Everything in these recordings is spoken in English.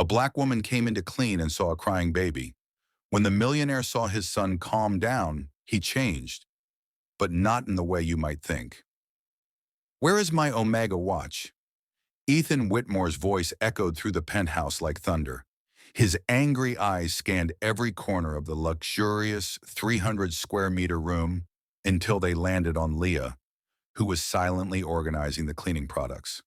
A black woman came in to clean and saw a crying baby. When the millionaire saw his son calm down, he changed, but not in the way you might think. Where is my Omega watch? Ethan Whitmore's voice echoed through the penthouse like thunder. His angry eyes scanned every corner of the luxurious 300-square-meter room until they landed on Leah, who was silently organizing the cleaning products.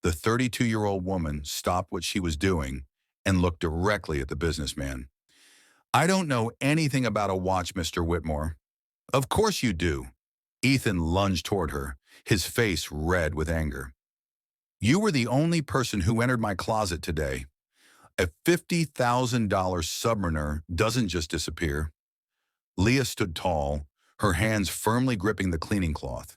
The 32-year-old woman stopped what she was doing and looked directly at the businessman. "I don't know anything about a watch, Mr. Whitmore." "Of course you do." Ethan lunged toward her, his face red with anger. "You were the only person who entered my closet today. A $50,000 Submariner doesn't just disappear." Leah stood tall, her hands firmly gripping the cleaning cloth.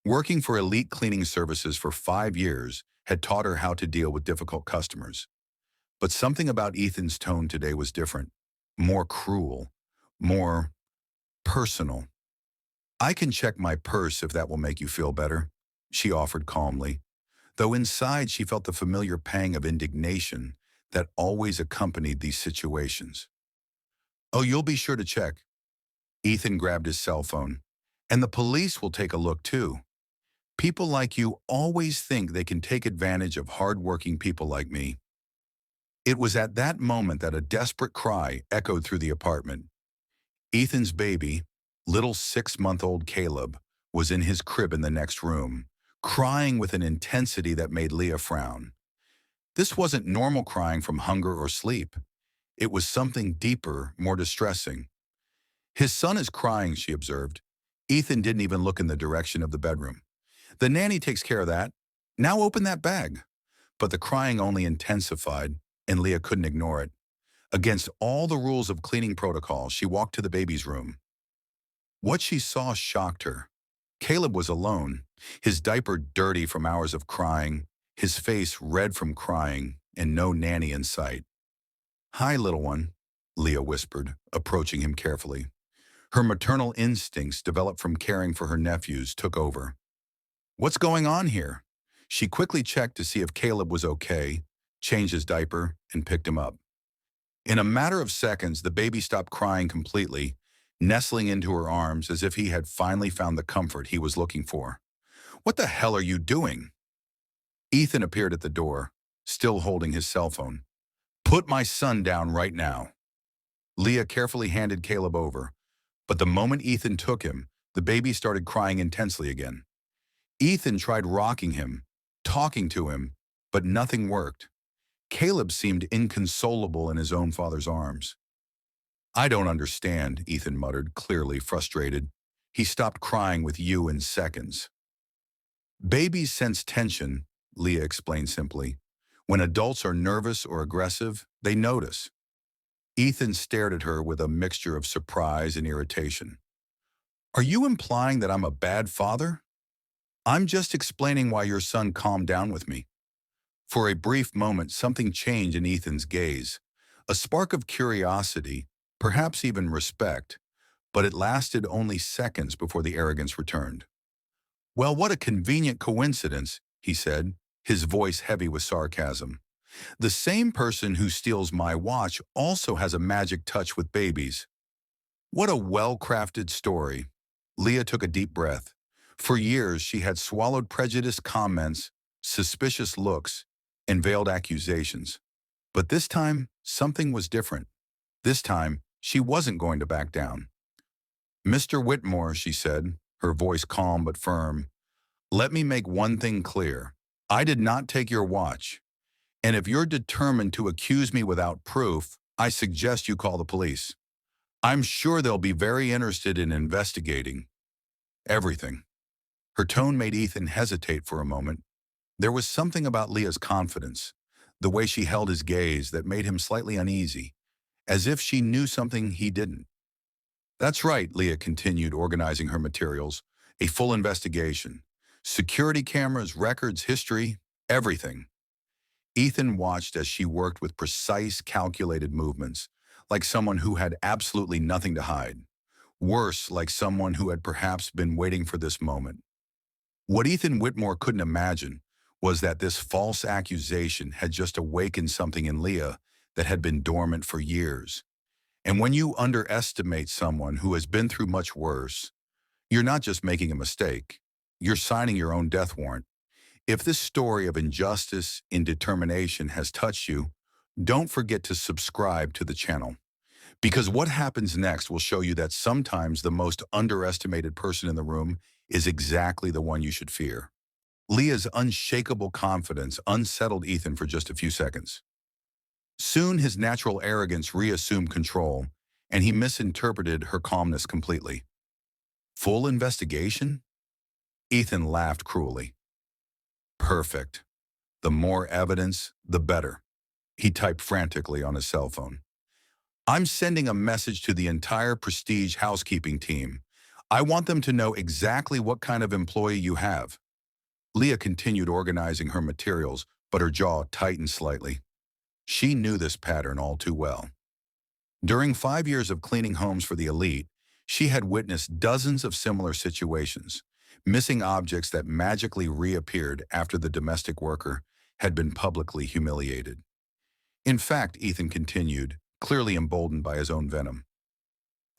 Working for Elite Cleaning Services for 5 years had taught her how to deal with difficult customers. But something about Ethan's tone today was different, more cruel, more personal. "I can check my purse if that will make you feel better," she offered calmly, though inside she felt the familiar pang of indignation that always accompanied these situations. "Oh, you'll be sure to check." Ethan grabbed his cell phone. "And the police will take a look too. People like you always think they can take advantage of hard-working people like me." It was at that moment that a desperate cry echoed through the apartment. Ethan's baby, little 6-month-old Caleb, was in his crib in the next room, crying with an intensity that made Leah frown. This wasn't normal crying from hunger or sleep. It was something deeper, more distressing. "His son is crying," she observed. Ethan didn't even look in the direction of the bedroom. "The nanny takes care of that. Now open that bag." But the crying only intensified, and Leah couldn't ignore it. Against all the rules of cleaning protocol, she walked to the baby's room. What she saw shocked her. Caleb was alone, his diaper dirty from hours of crying, his face red from crying, and no nanny in sight. "Hi, little one," Leah whispered, approaching him carefully. Her maternal instincts, developed from caring for her nephews, took over. "What's going on here?" She quickly checked to see if Caleb was okay, changed his diaper, and picked him up. In a matter of seconds, the baby stopped crying completely, nestling into her arms as if he had finally found the comfort he was looking for. "What the hell are you doing?" Ethan appeared at the door, still holding his cell phone. "Put my son down right now." Leah carefully handed Caleb over, but the moment Ethan took him, the baby started crying intensely again. Ethan tried rocking him, talking to him, but nothing worked. Caleb seemed inconsolable in his own father's arms. "I don't understand," Ethan muttered, clearly frustrated. "He stopped crying with you in seconds." "Babies sense tension," Leah explained simply. "When adults are nervous or aggressive, they notice." Ethan stared at her with a mixture of surprise and irritation. "Are you implying that I'm a bad father?" "I'm just explaining why your son calmed down with me." For a brief moment, something changed in Ethan's gaze. A spark of curiosity, perhaps even respect, but it lasted only seconds before the arrogance returned. "Well, what a convenient coincidence," he said, his voice heavy with sarcasm. "The same person who steals my watch also has a magic touch with babies." What a well-crafted story. Leah took a deep breath. For years, she had swallowed prejudiced comments, suspicious looks, and veiled accusations. But this time, something was different. This time, she wasn't going to back down. "Mr. Whitmore," she said, her voice calm but firm, "let me make one thing clear. I did not take your watch. And if you're determined to accuse me without proof, I suggest you call the police. I'm sure they'll be very interested in investigating everything." Her tone made Ethan hesitate for a moment. There was something about Leah's confidence, the way she held his gaze, that made him slightly uneasy, as if she knew something he didn't. "That's right," Leah continued, organizing her materials. "A full investigation. Security cameras, records, history, everything." Ethan watched as she worked with precise, calculated movements, like someone who had absolutely nothing to hide. Worse, like someone who had perhaps been waiting for this moment. What Ethan Whitmore couldn't imagine was that this false accusation had just awakened something in Leah that had been dormant for years. And when you underestimate someone who has been through much worse, you're not just making a mistake, you're signing your own death warrant. If this story of injustice and determination has touched you, don't forget to subscribe to the channel. Because what happens next will show you that sometimes the most underestimated person in the room is exactly the one you should fear. Leah's unshakable confidence unsettled Ethan for just a few seconds. Soon his natural arrogance reassumed control, and he misinterpreted her calmness completely. Full investigation? Ethan laughed cruelly. Perfect. The more evidence, the better. He typed frantically on his cell phone. I'm sending a message to the entire Prestige housekeeping team. I want them to know exactly what kind of employee you have. Leah continued organizing her materials, but her jaw tightened slightly. She knew this pattern all too well. During 5 years of cleaning homes for the elite, she had witnessed dozens of similar situations, missing objects that magically reappeared after the domestic worker had been publicly humiliated. In fact, Ethan continued, clearly emboldened by his own venom,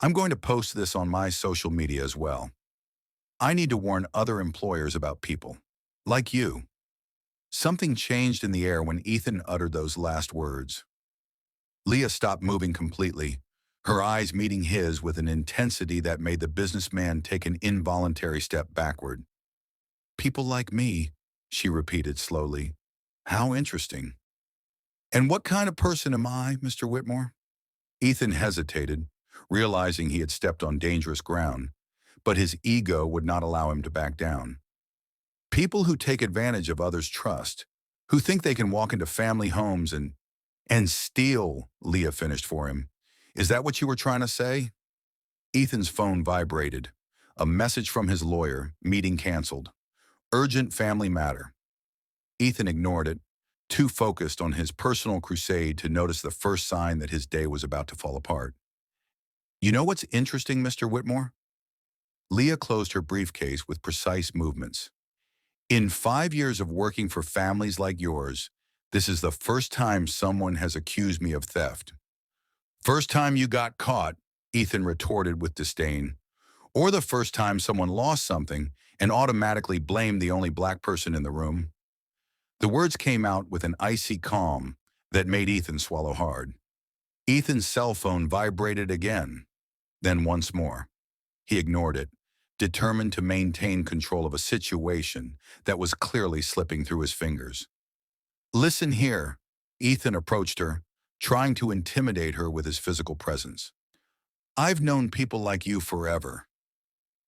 I'm going to post this on my social media as well. I need to warn other employers about people like you. Something changed in the air when Ethan uttered those last words. Leah stopped moving completely, her eyes meeting his with an intensity that made the businessman take an involuntary step backward. People like me, she repeated slowly. How interesting. And what kind of person am I, Mr. Whitmore? Ethan hesitated, realizing he had stepped on dangerous ground, but his ego would not allow him to back down. People who take advantage of others' trust, who think they can walk into family homes and steal, Leah finished for him. Is that what you were trying to say? Ethan's phone vibrated. A message from his lawyer, meeting canceled. Urgent family matter. Ethan ignored it, too focused on his personal crusade to notice the first sign that his day was about to fall apart. You know what's interesting, Mr. Whitmore? Leah closed her briefcase with precise movements. In 5 years of working for families like yours, this is the first time someone has accused me of theft. First time you got caught, Ethan retorted with disdain. Or the first time someone lost something and automatically blamed the only black person in the room. The words came out with an icy calm that made Ethan swallow hard. Ethan's cell phone vibrated again, then once more. He ignored it, determined to maintain control of a situation that was clearly slipping through his fingers. Listen here, Ethan approached her, trying to intimidate her with his physical presence. I've known people like you forever.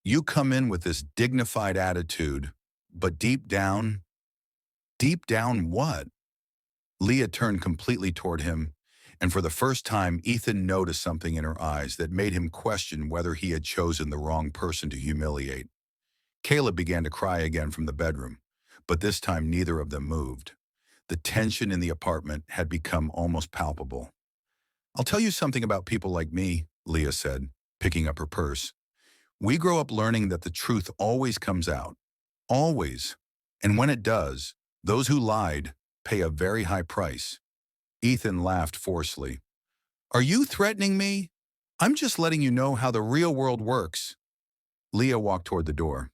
You come in with this dignified attitude, but deep down what? Leah turned completely toward him, and for the first time, Ethan noticed something in her eyes that made him question whether he had chosen the wrong person to humiliate. Caleb began to cry again from the bedroom, but this time neither of them moved. The tension in the apartment had become almost palpable. I'll tell you something about people like me, Leah said, picking up her purse. We grow up learning that the truth always comes out. Always. And when it does, those who lied pay a very high price. Ethan laughed forcefully. Are you threatening me? I'm just letting you know how the real world works. Leah walked toward the door.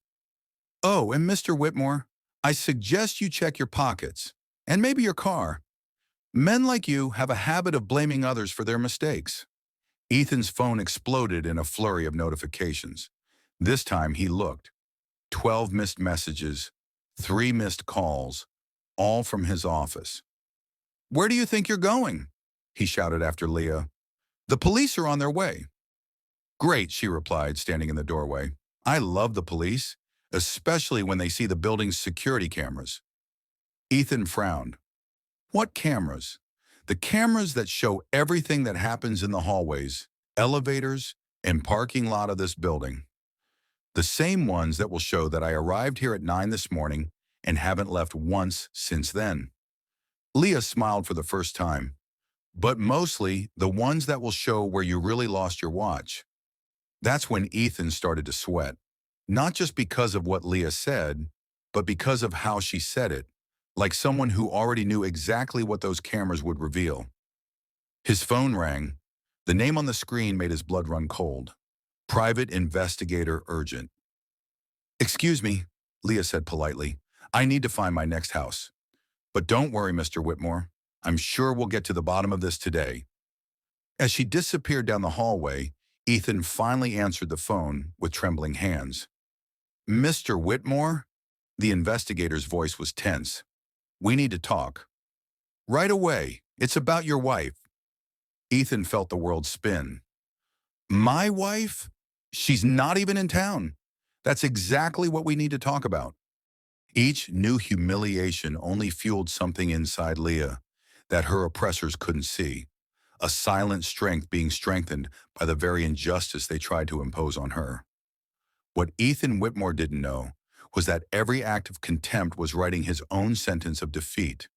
Oh, and Mr. Whitmore, I suggest you check your pockets, and maybe your car. Men like you have a habit of blaming others for their mistakes. Ethan's phone exploded in a flurry of notifications. This time he looked. 12 missed messages, 3 missed calls, all from his office. Where do you think you're going? He shouted after Leah. The police are on their way. Great, she replied, standing in the doorway. I love the police, especially when they see the building's security cameras. Ethan frowned. What cameras? The cameras that show everything that happens in the hallways, elevators, and parking lot of this building. The same ones that will show that I arrived here at 9 this morning and haven't left once since then. Leah smiled for the first time, but mostly the ones that will show where you really lost your watch. That's when Ethan started to sweat, not just because of what Leah said, but because of how she said it, like someone who already knew exactly what those cameras would reveal. His phone rang. The name on the screen made his blood run cold. Private investigator urgent. "Excuse me," Leah said politely. "I need to find my next house. But don't worry, Mr. Whitmore. I'm sure we'll get to the bottom of this today." As she disappeared down the hallway, Ethan finally answered the phone with trembling hands. "Mr. Whitmore?" The investigator's voice was tense. "We need to talk. Right away. It's about your wife." Ethan felt the world spin. "My wife? She's not even in town. That's exactly what we need to talk about." Each new humiliation only fueled something inside Leah that her oppressors couldn't see, a silent strength being strengthened by the very injustice they tried to impose on her. What Ethan Whitmore didn't know was that every act of contempt was writing his own sentence of defeat,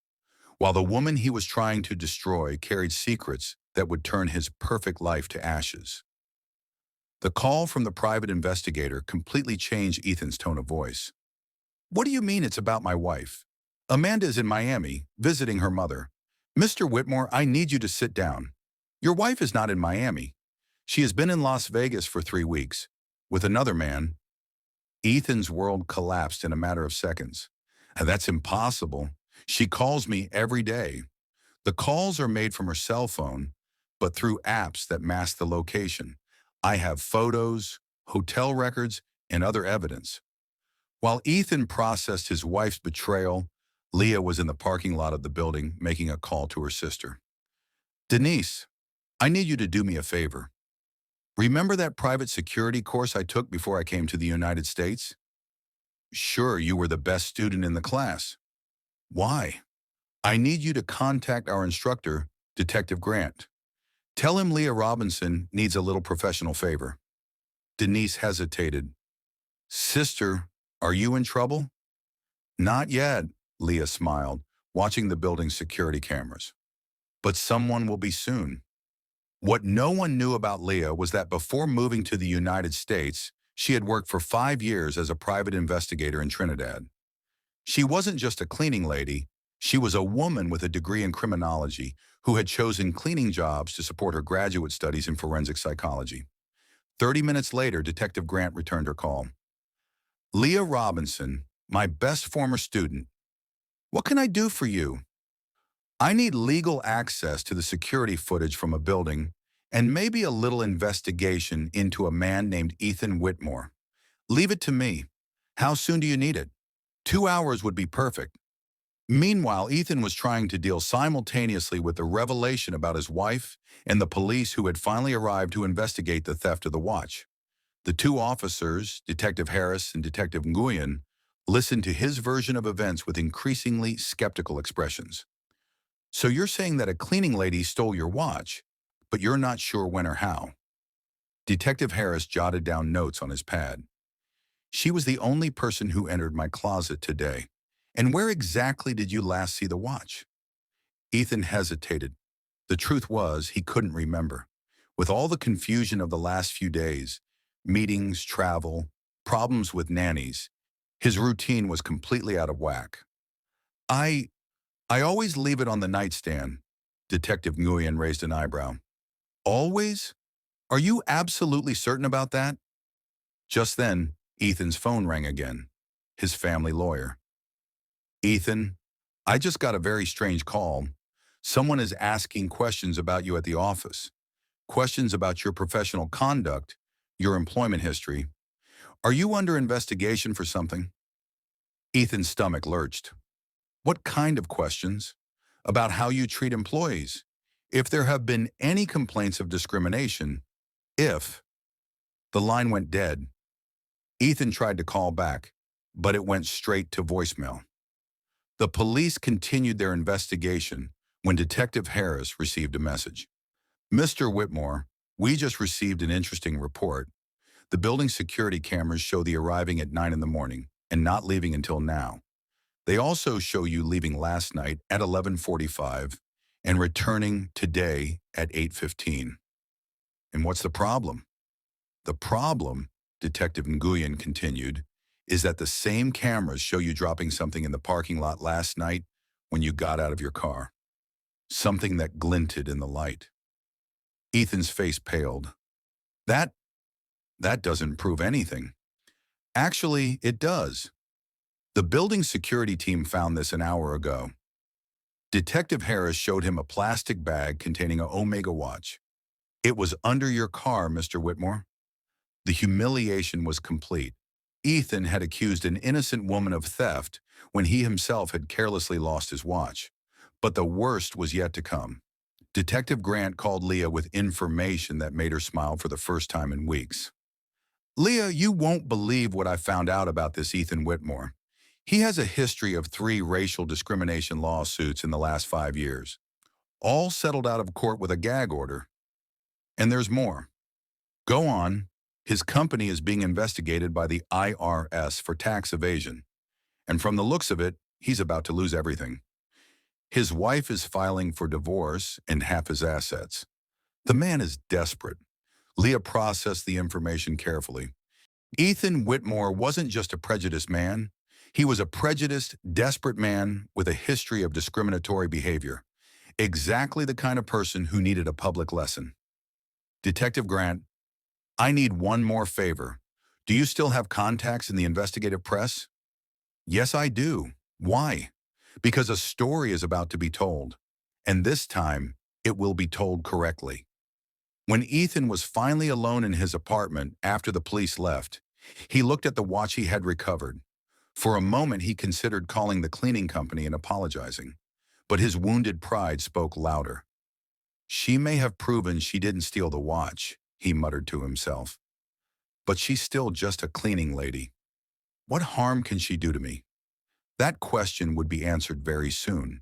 while the woman he was trying to destroy carried secrets that would turn his perfect life to ashes. The call from the private investigator completely changed Ethan's tone of voice. "What do you mean it's about my wife? Amanda's in Miami, visiting her mother. Mr. Whitmore, I need you to sit down. Your wife is not in Miami. She has been in Las Vegas for 3 weeks, with another man." Ethan's world collapsed in a matter of seconds. "That's impossible. She calls me every day. The calls are made from her cell phone, but through apps that mask the location. I have photos, hotel records, and other evidence." While Ethan processed his wife's betrayal, Leah was in the parking lot of the building making a call to her sister. "Denise, I need you to do me a favor. Remember that private security course I took before I came to the United States? Sure, you were the best student in the class. Why? I need you to contact our instructor, Detective Grant. Tell him Leah Robinson needs a little professional favor." Denise hesitated. "Sister, are you in trouble?" "Not yet," Leah smiled, watching the building's security cameras. "But someone will be soon." What no one knew about Leah was that before moving to the United States, she had worked for 5 years as a private investigator in Trinidad. She wasn't just a cleaning lady, she was a woman with a degree in criminology who had chosen cleaning jobs to support her graduate studies in forensic psychology. 30 minutes later, Detective Grant returned her call. "Leah Robinson, my best former student. What can I do for you?" "I need legal access to the security footage from a building and maybe a little investigation into a man named Ethan Whitmore. Leave it to me. How soon do you need it?" 2 hours would be perfect." Meanwhile, Ethan was trying to deal simultaneously with the revelation about his wife and the police who had finally arrived to investigate the theft of the watch. The two officers, Detective Harris and Detective Nguyen, listened to his version of events with increasingly skeptical expressions. "So you're saying that a cleaning lady stole your watch, but you're not sure when or how?" Detective Harris jotted down notes on his pad. "She was the only person who entered my closet today. And where exactly did you last see the watch?" Ethan hesitated. The truth was, he couldn't remember. With all the confusion of the last few days, meetings, travel, problems with nannies, his routine was completely out of whack. I always leave it on the nightstand." Detective Nguyen raised an eyebrow. "Always? Are you absolutely certain about that?" Just then, Ethan's phone rang again. His family lawyer. "Ethan, I just got a very strange call. Someone is asking questions about you at the office. Questions about your professional conduct, your employment history. Are you under investigation for something?" Ethan's stomach lurched. "What kind of questions?" "About how you treat employees. If there have been any complaints of discrimination. If." The line went dead. Ethan tried to call back, but it went straight to voicemail. The police continued their investigation when Detective Harris received a message. "Mr. Whitmore, we just received an interesting report. The building security cameras show the arriving at 9 in the morning and not leaving until now. They also show you leaving last night at 11:45 and returning today at 8:15. And what's the problem?" "The problem," Detective Nguyen continued, is that the same cameras show you dropping something in the parking lot last night when you got out of your car. Something that glinted in the light. Ethan's face paled. That doesn't prove anything. Actually, it does. The building security team found this an hour ago. Detective Harris showed him a plastic bag containing an Omega watch. It was under your car, Mr. Whitmore. The humiliation was complete. Ethan had accused an innocent woman of theft when he himself had carelessly lost his watch. But the worst was yet to come. Detective Grant called Leah with information that made her smile for the first time in weeks. Leah, you won't believe what I found out about this Ethan Whitmore. He has a history of 3 racial discrimination lawsuits in the last 5 years, all settled out of court with a gag order. And there's more. Go on. His company is being investigated by the IRS for tax evasion. And from the looks of it, he's about to lose everything. His wife is filing for divorce and half his assets. The man is desperate. Leah processed the information carefully. Ethan Whitmore wasn't just a prejudiced man. He was a prejudiced, desperate man with a history of discriminatory behavior. Exactly the kind of person who needed a public lesson. Detective Grant, I need one more favor. Do you still have contacts in the investigative press? Yes, I do. Why? Because a story is about to be told. And this time, it will be told correctly. When Ethan was finally alone in his apartment after the police left, he looked at the watch he had recovered. For a moment, he considered calling the cleaning company and apologizing. But his wounded pride spoke louder. She may have proven she didn't steal the watch, he muttered to himself. But she's still just a cleaning lady. What harm can she do to me? That question would be answered very soon.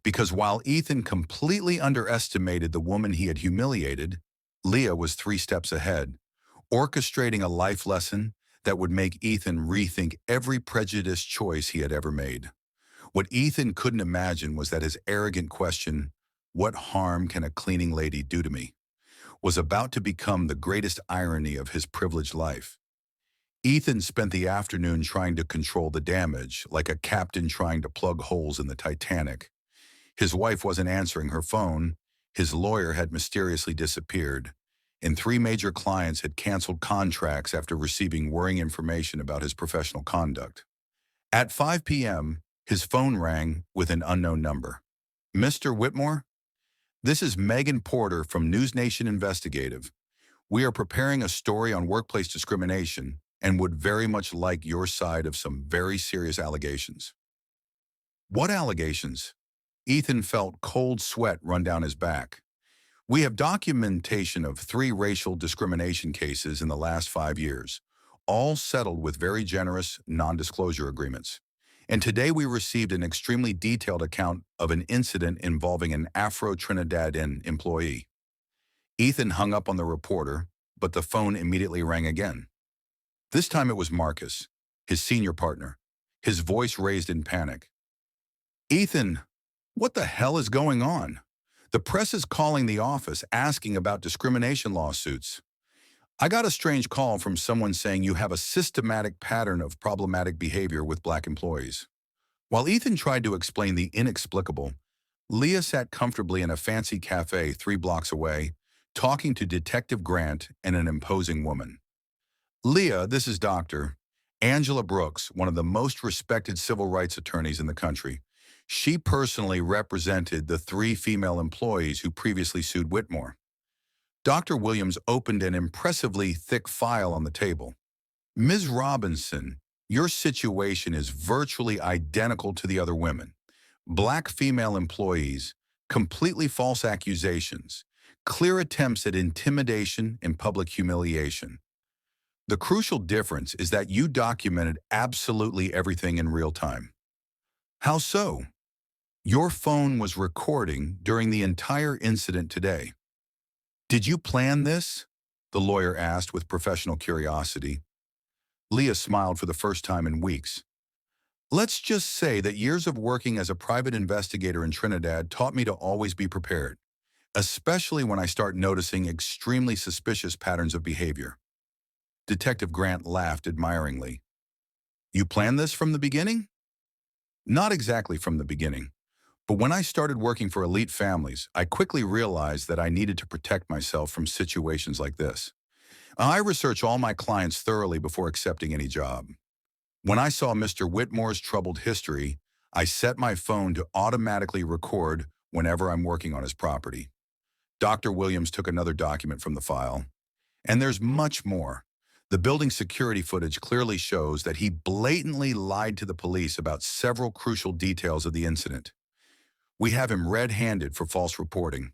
Because while Ethan completely underestimated the woman he had humiliated, Leah was 3 steps ahead, orchestrating a life lesson that would make Ethan rethink every prejudiced choice he had ever made. What Ethan couldn't imagine was that his arrogant question, "What harm can a cleaning lady do to me?" was about to become the greatest irony of his privileged life. Ethan spent the afternoon trying to control the damage, like a captain trying to plug holes in the Titanic. His wife wasn't answering her phone, his lawyer had mysteriously disappeared, and 3 major clients had canceled contracts after receiving worrying information about his professional conduct. At 5 p.m., his phone rang with an unknown number. Mr. Whitmore? This is Megan Porter from News Nation Investigative. We are preparing a story on workplace discrimination and would very much like your side of some very serious allegations. What allegations? Ethan felt cold sweat run down his back. We have documentation of 3 racial discrimination cases in the last 5 years, all settled with very generous non-disclosure agreements. And today we received an extremely detailed account of an incident involving an Afro-Trinidadian employee. Ethan hung up on the reporter, but the phone immediately rang again. This time it was Marcus, his senior partner, his voice raised in panic. Ethan, what the hell is going on? The press is calling the office asking about discrimination lawsuits. I got a strange call from someone saying you have a systematic pattern of problematic behavior with Black employees. While Ethan tried to explain the inexplicable, Leah sat comfortably in a fancy cafe 3 blocks away, talking to Detective Grant and an imposing woman. Leah, this is Dr. Angela Brooks, one of the most respected civil rights attorneys in the country. She personally represented the 3 female employees who previously sued Whitmore. Dr. Williams opened an impressively thick file on the table. Ms. Robinson, your situation is virtually identical to the other women. Black female employees, completely false accusations, clear attempts at intimidation and public humiliation. The crucial difference is that you documented absolutely everything in real time. How so? Your phone was recording during the entire incident today. Did you plan this? The lawyer asked with professional curiosity. Leah smiled for the first time in weeks. Let's just say that years of working as a private investigator in Trinidad taught me to always be prepared, especially when I start noticing extremely suspicious patterns of behavior. Detective Grant laughed admiringly. You planned this from the beginning? Not exactly from the beginning. But when I started working for elite families, I quickly realized that I needed to protect myself from situations like this. I research all my clients thoroughly before accepting any job. When I saw Mr. Whitmore's troubled history, I set my phone to automatically record whenever I'm working on his property. Dr. Williams took another document from the file. And there's much more. The building security footage clearly shows that he blatantly lied to the police about several crucial details of the incident. We have him red-handed for false reporting.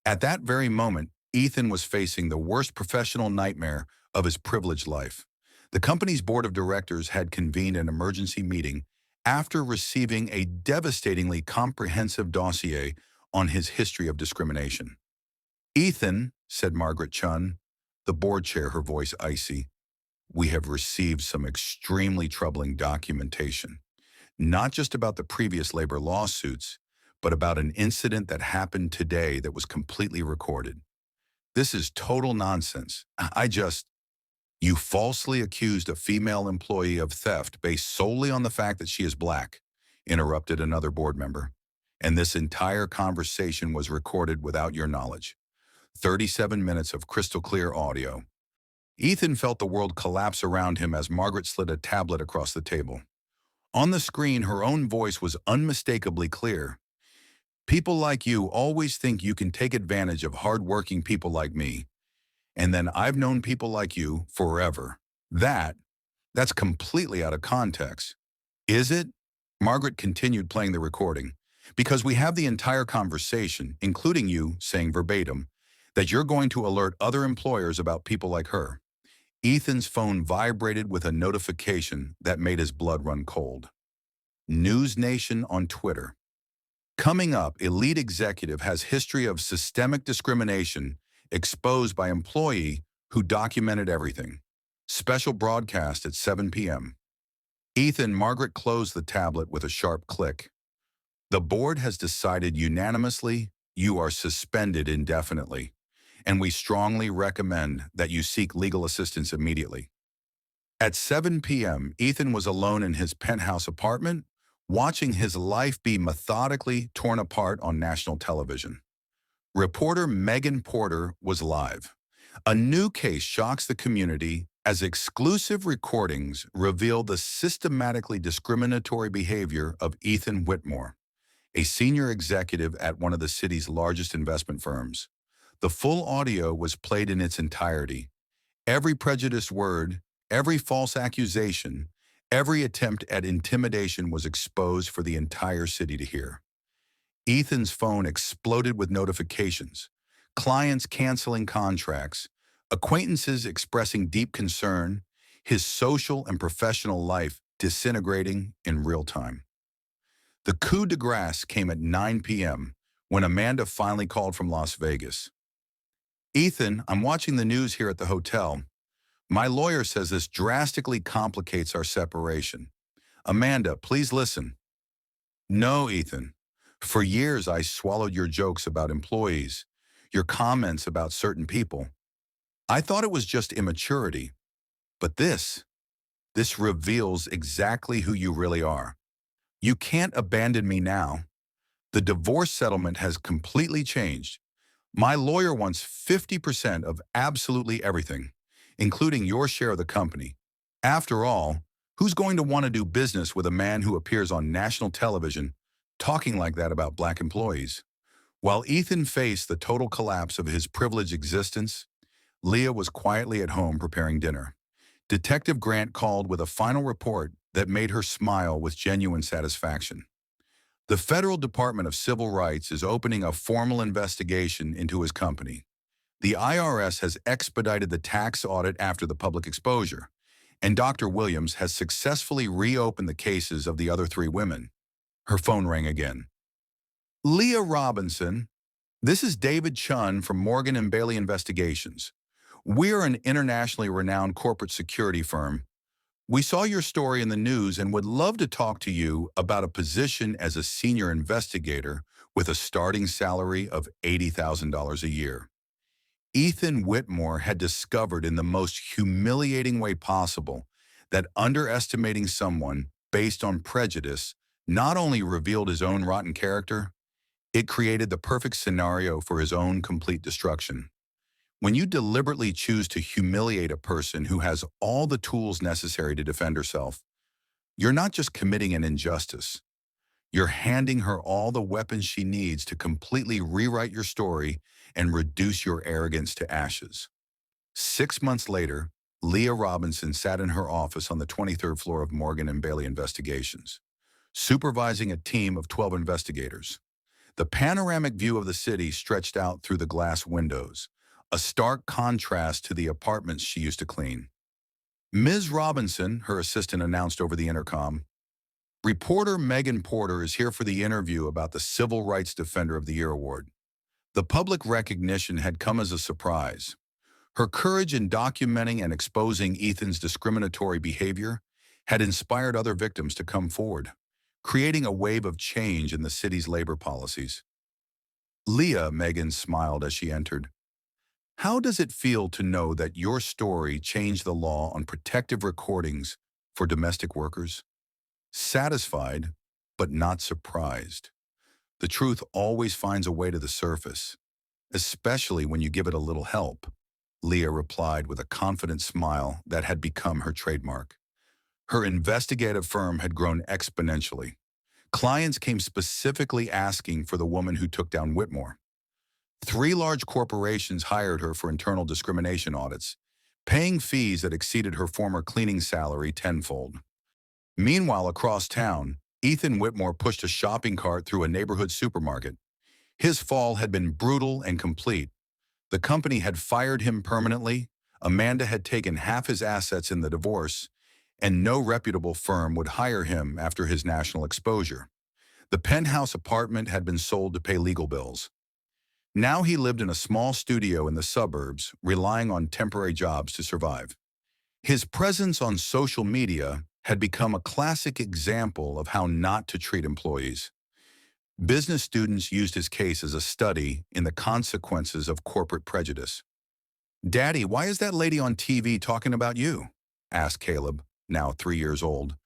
At that very moment, Ethan was facing the worst professional nightmare of his privileged life. The company's board of directors had convened an emergency meeting after receiving a devastatingly comprehensive dossier on his history of discrimination. "Ethan," said Margaret Chun, the board chair, her voice icy, "we have received some extremely troubling documentation, not just about the previous labor lawsuits, but about an incident that happened today that was completely recorded. This is total nonsense. You falsely accused a female employee of theft based solely on the fact that she is black," interrupted another board member. "And this entire conversation was recorded without your knowledge. 37 minutes of crystal clear audio." Ethan felt the world collapse around him as Margaret slid a tablet across the table. On the screen, her own voice was unmistakably clear. "People like you always think you can take advantage of hard-working people like me. And then I've known people like you forever. That's completely out of context." "Is it?" Margaret continued playing the recording. "Because we have the entire conversation, including you saying verbatim, that you're going to alert other employers about people like her." Ethan's phone vibrated with a notification that made his blood run cold. News Nation on Twitter. Coming up, elite executive has history of systemic discrimination exposed by employee who documented everything. Special broadcast at 7 p.m. Ethan, Margaret closed the tablet with a sharp click. "The board has decided unanimously you are suspended indefinitely, and we strongly recommend that you seek legal assistance immediately." At 7 p.m., Ethan was alone in his penthouse apartment, watching his life be methodically torn apart on national television. Reporter Megan Porter was live. A new case shocks the community as exclusive recordings reveal the systematically discriminatory behavior of Ethan Whitmore, a senior executive at one of the city's largest investment firms. The full audio was played in its entirety. Every prejudiced word, every false accusation, every attempt at intimidation was exposed for the entire city to hear. Ethan's phone exploded with notifications, clients canceling contracts, acquaintances expressing deep concern, his social and professional life disintegrating in real time. The coup de grace came at 9 p.m. when Amanda finally called from Las Vegas. "Ethan, I'm watching the news here at the hotel. My lawyer says this drastically complicates our separation. Amanda, please listen." "No, Ethan. For years, I swallowed your jokes about employees, your comments about certain people. I thought it was just immaturity. But this reveals exactly who you really are. You can't abandon me now. The divorce settlement has completely changed. My lawyer wants 50% of absolutely everything, including your share of the company. After all, who's going to want to do business with a man who appears on national television talking like that about black employees?" While Ethan faced the total collapse of his privileged existence, Leah was quietly at home preparing dinner. Detective Grant called with a final report that made her smile with genuine satisfaction. "The Federal Department of Civil Rights is opening a formal investigation into his company. The IRS has expedited the tax audit after the public exposure, and Dr. Williams has successfully reopened the cases of the other 3 women." Her phone rang again. "Leah Robinson, this is David Chun from Morgan & Bailey Investigations. We're an internationally renowned corporate security firm. We saw your story in the news and would love to talk to you about a position as a senior investigator with a starting salary of $80,000 a year." Ethan Whitmore had discovered in the most humiliating way possible that underestimating someone based on prejudice not only revealed his own rotten character, it created the perfect scenario for his own complete destruction. When you deliberately choose to humiliate a person who has all the tools necessary to defend herself, you're not just committing an injustice. You're handing her all the weapons she needs to completely rewrite your story and reduce your arrogance to ashes. 6 months later, Leah Robinson sat in her office on the 23rd floor of Morgan and Bailey Investigations, supervising a team of 12 investigators. The panoramic view of the city stretched out through the glass windows, a stark contrast to the apartments she used to clean. Ms. Robinson, her assistant announced over the intercom, reporter Megan Porter is here for the interview about the Civil Rights Defender of the Year award. The public recognition had come as a surprise. Her courage in documenting and exposing Ethan's discriminatory behavior had inspired other victims to come forward, creating a wave of change in the city's labor policies. Leah, Megan smiled as she entered. How does it feel to know that your story changed the law on protective recordings for domestic workers? Satisfied, but not surprised. The truth always finds a way to the surface, especially when you give it a little help, Leah replied with a confident smile that had become her trademark. Her investigative firm had grown exponentially. Clients came specifically asking for the woman who took down Whitmore. 3 large corporations hired her for internal discrimination audits, paying fees that exceeded her former cleaning salary tenfold. Meanwhile, across town, Ethan Whitmore pushed a shopping cart through a neighborhood supermarket. His fall had been brutal and complete. The company had fired him permanently, Amanda had taken half his assets in the divorce, and no reputable firm would hire him after his national exposure. The penthouse apartment had been sold to pay legal bills. Now he lived in a small studio in the suburbs, relying on temporary jobs to survive. His presence on social media had become a classic example of how not to treat employees. Business students used his case as a study in the consequences of corporate prejudice. "Daddy, why is that lady on TV talking about you?" asked Caleb, now 3 years old,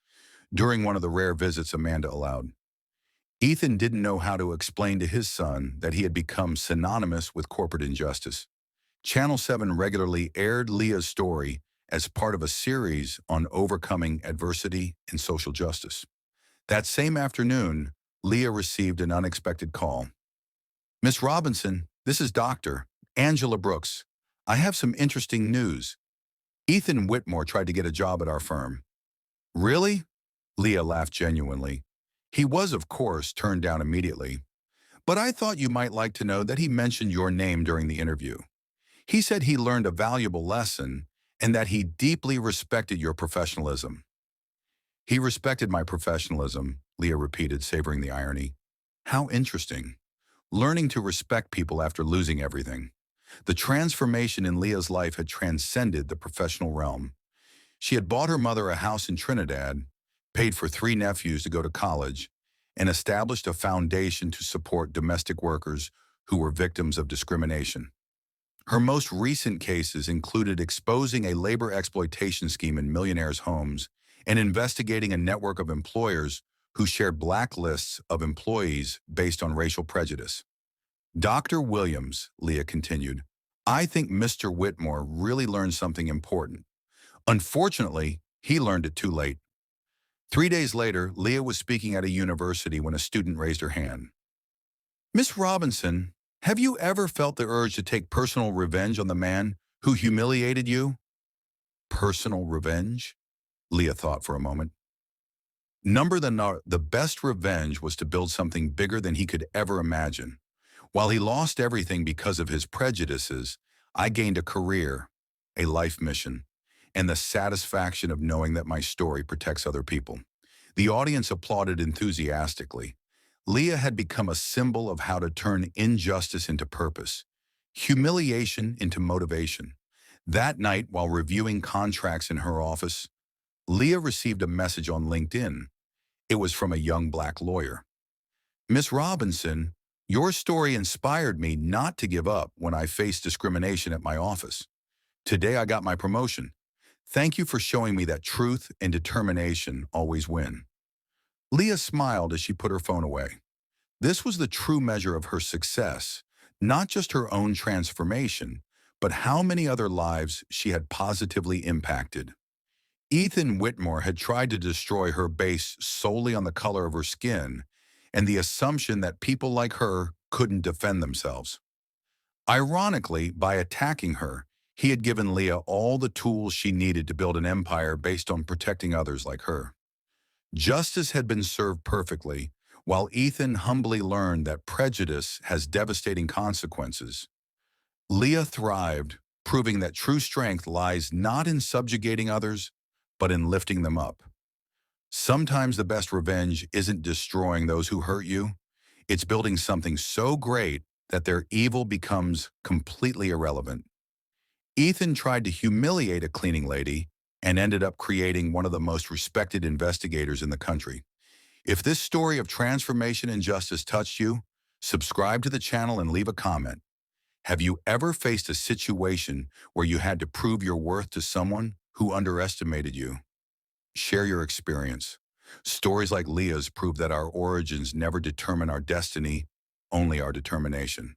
during one of the rare visits Amanda allowed. Ethan didn't know how to explain to his son that he had become synonymous with corporate injustice. Channel 7 regularly aired Leah's story as part of a series on overcoming adversity and social justice. That same afternoon, Leah received an unexpected call. "Miss Robinson, this is Dr. Angela Brooks. I have some interesting news. Ethan Whitmore tried to get a job at our firm." "Really?" Leah laughed genuinely. "He was, of course, turned down immediately. But I thought you might like to know that he mentioned your name during the interview. He said he learned a valuable lesson and that he deeply respected your professionalism." "He respected my professionalism," Leah repeated, savoring the irony. How interesting. Learning to respect people after losing everything. The transformation in Leah's life had transcended the professional realm. She had bought her mother a house in Trinidad, paid for 3 nephews to go to college, and established a foundation to support domestic workers who were victims of discrimination. Her most recent cases included exposing a labor exploitation scheme in millionaires' homes and investigating a network of employers who shared blacklists of employees based on racial prejudice. "Dr. Williams," Leah continued, "I think Mr. Whitmore really learned something important. Unfortunately, he learned it too late." 3 days later, Leah was speaking at a university when a student raised her hand. "Miss Robinson, have you ever felt the urge to take personal revenge on the man who humiliated you?" Personal revenge? Leah thought for a moment. The best revenge was to build something bigger than he could ever imagine. While he lost everything because of his prejudices, I gained a career, a life mission, and the satisfaction of knowing that my story protects other people. The audience applauded enthusiastically. Leah had become a symbol of how to turn injustice into purpose, humiliation into motivation. That night, while reviewing contracts in her office, Leah received a message on LinkedIn. It was from a young Black lawyer. "Miss Robinson, your story inspired me not to give up when I faced discrimination at my office. Today I got my promotion. Thank you for showing me that truth and determination always win. Leah smiled as she put her phone away. This was the true measure of her success, not just her own transformation, but how many other lives she had positively impacted. Ethan Whitmore had tried to destroy her based solely on the color of her skin and the assumption that people like her couldn't defend themselves. Ironically, by attacking her, he had given Leah all the tools she needed to build an empire based on protecting others like her. Justice had been served perfectly, while Ethan humbly learned that prejudice has devastating consequences. Leah thrived, proving that true strength lies not in subjugating others, but in lifting them up. Sometimes the best revenge isn't destroying those who hurt you, it's building something so great that their evil becomes completely irrelevant. Ethan tried to humiliate a cleaning lady and ended up creating one of the most respected investigators in the country. If this story of transformation and justice touched you, subscribe to the channel and leave a comment. Have you ever faced a situation where you had to prove your worth to someone who underestimated you? Share your experience. Stories like Leah's prove that our origins never determine our destiny, only our determination.